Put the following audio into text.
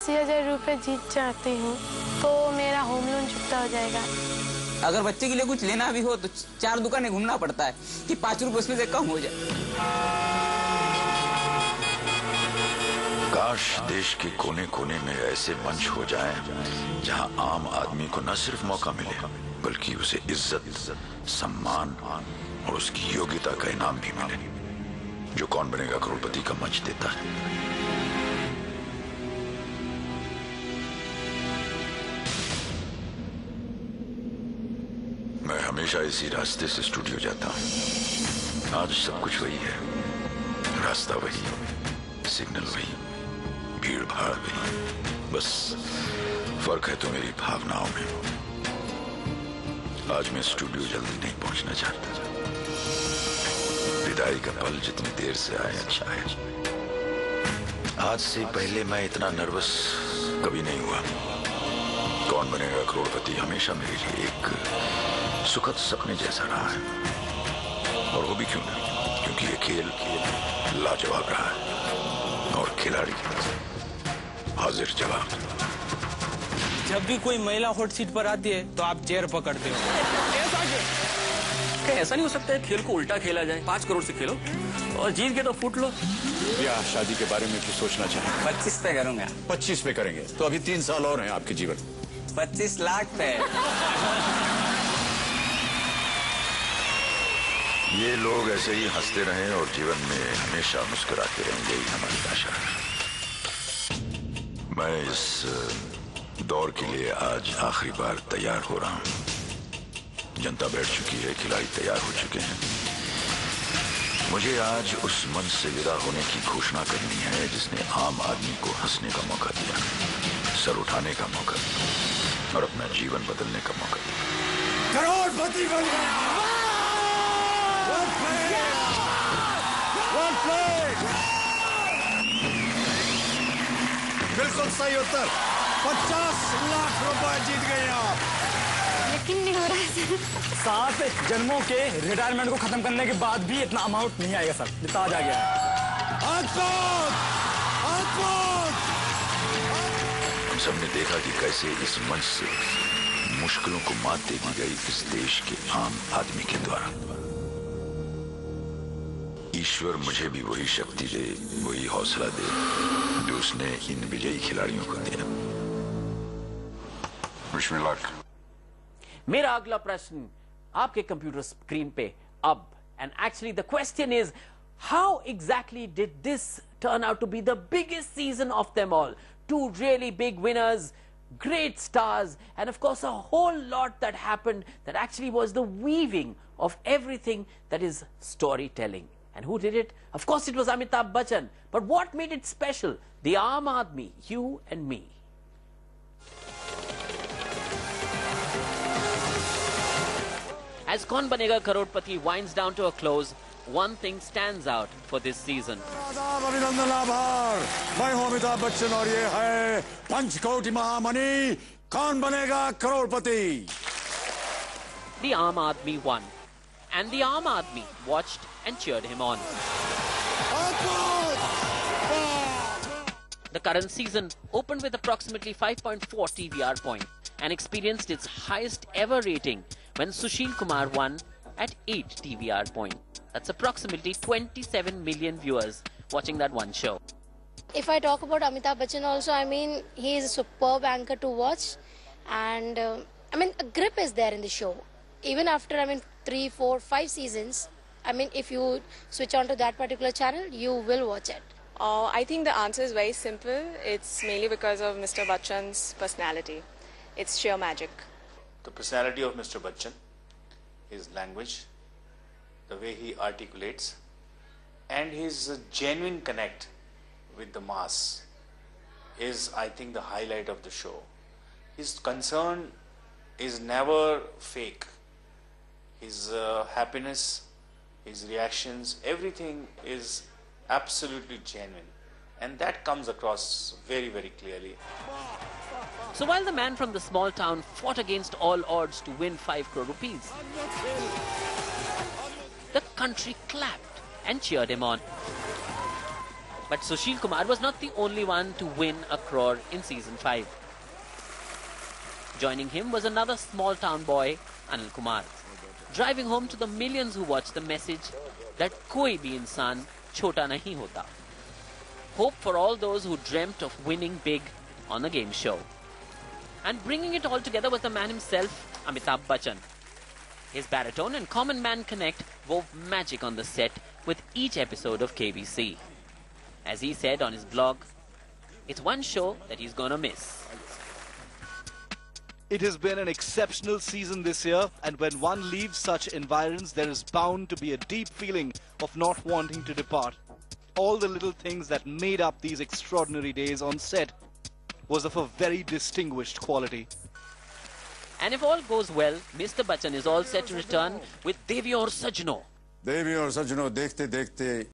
80,000 रुपये जीत जाती हूँ तो मेरा होम लोन चुकता हो जाएगा। अगर बच्चे के लिए कुछ लेना भी हो तो 4 दुकानें घूमना पड़ता है कि 5 रुपए उसमें से कम हो जाए। काश देश के कोने कोने में ऐसे मंच हो जाएं जहां आम आदमी को न सिर्फ मौका मिले बल्कि उसे इज्जत, सम्मान और उसकी योग्यता का इनाम भी मिले, जो कौन बनेगा करोड़पति का मंच देता है। मैं हमेशा इसी रास्ते से स्टूडियो जाता हूं। आज सब कुछ वही है, रास्ता वही, सिग्नल वही, भीड़ भाड़ वही, बस फर्क है तो मेरी भावनाओं में। आज मैं स्टूडियो जल्दी नहीं पहुंचना चाहता। विदाई का पल जितनी देर से आए अच्छा है। आज से पहले मैं इतना नर्वस कभी नहीं हुआ। कौन बनेगा करोड़पति हमेशा मेरे लिए एक सुखद सपने जैसा रहा है, और वो भी क्यों नहीं, क्योंकि ये खेल लाजवाब रहा है और खिलाड़ी हाजिर जवाब। जब भी कोई महिला हॉट सीट पर आती है तो आप चेयर पकड़ते हो। ऐसा नहीं हो सकता है खेल को उल्टा खेला जाए, 5 करोड़ से खेलो और जीत के तो फूट लो। या शादी के बारे में कुछ सोचना चाहिए? 25 पे करूंगा। 25 पे करेंगे तो अभी 3 साल और हैं आपके जीवन। 25 लाख पे। ये लोग ऐसे ही हंसते रहें और जीवन में हमेशा मुस्कुराते रहें, यही हमारी आशा है। मैं इस दौर के लिए आज आखिरी बार तैयार हो रहा हूं। जनता बैठ चुकी है, खिलाड़ी तैयार हो चुके हैं। मुझे आज उस मंच से विदा होने की घोषणा करनी है जिसने आम आदमी को हंसने का मौका दिया, सर उठाने का मौका दिया और अपना जीवन बदलने का मौका दिया। करोड़पति बन गया। बिल्कुल सही उत्तर। 50 लाख रुपए जीत गए आप। यकीन नहीं हो रहा है। 7 जन्मों के रिटायरमेंट को खत्म करने के बाद भी इतना अमाउंट नहीं आएगा सर, जितना आज आ गया है। हम सबने देखा कि कैसे इस मंच से मुश्किलों को मात दे दी गई इस देश के आम आदमी के द्वारा। ईश्वर मुझे भी वही शक्ति दे, वही हौसला दे जो उसने इन विजयी खिलाड़ियों को दिया। Wish me luck. मेरा अगला प्रश्न आपके कंप्यूटर स्क्रीन पे अब, and actually the question is how exactly did this turn out to be the biggest season of them all? 2 really big winners, great stars, and of course a whole lot that happened that actually was the weaving of everything that is storytelling. And who did it? Of course it was Amitabh Bachchan. But what made it special? The Aam Aadmi, you and me. As Kaun Banega Crorepati winds down to a close, one thing stands out for this season. अभिनंदन आभार। मैं हूं अमिताभ बच्चन और ये है पंचकोटि महामणि कौन बनेगा करोड़पति। The Aam Aadmi won, and the Aam Aadmi watched and cheered him on. The current season opened with approximately 5.4 TVR point and experienced its highest ever rating when Sushil Kumar won at 8 TVR point. That's approximately 27 million viewers watching that one show. If I talk about Amitabh Bachchan also, I mean, he is a superb anchor to watch, and I mean, a grip is there in the show. Even after, I mean, 3, 4, 5 seasons, I mean, if you switch on to that particular channel, you will watch it. I think the answer is very simple. It's mainly because of Mr. Bachchan's personality. It's sheer magic. The personality of Mr. Bachchan, his language, the way he articulates, and his genuine connect with the mass is, I think, the highlight of the show. His concern is never fake. His happiness, his reactions, everything is absolutely genuine, and that comes across very, very clearly. So while the man from the small town fought against all odds to win 5 crore rupees, the country clapped and cheered him on. But Sushil Kumar was not the only one to win a crore in season 5. Joining him was another small town boy, Anil Kumar, driving home to the millions who watched the message that koi bhi insaan chota nahi hota. Hope for all those who dreamt of winning big on the game show. And bringing it all together was the man himself, Amitabh Bachchan. His baritone and common man connect wove magic on the set with each episode of KBC. As he said on his blog, it's one show that he's gonna miss. It has been an exceptional season this year, and when one leaves such environs, there is bound to be a deep feeling of not wanting to depart. All the little things that made up these extraordinary days on set was of a very distinguished quality. And if all goes well, Mr. Bachchan is all set to return with Devi Aur Sajno. देवी और सज्जनों देखते देखते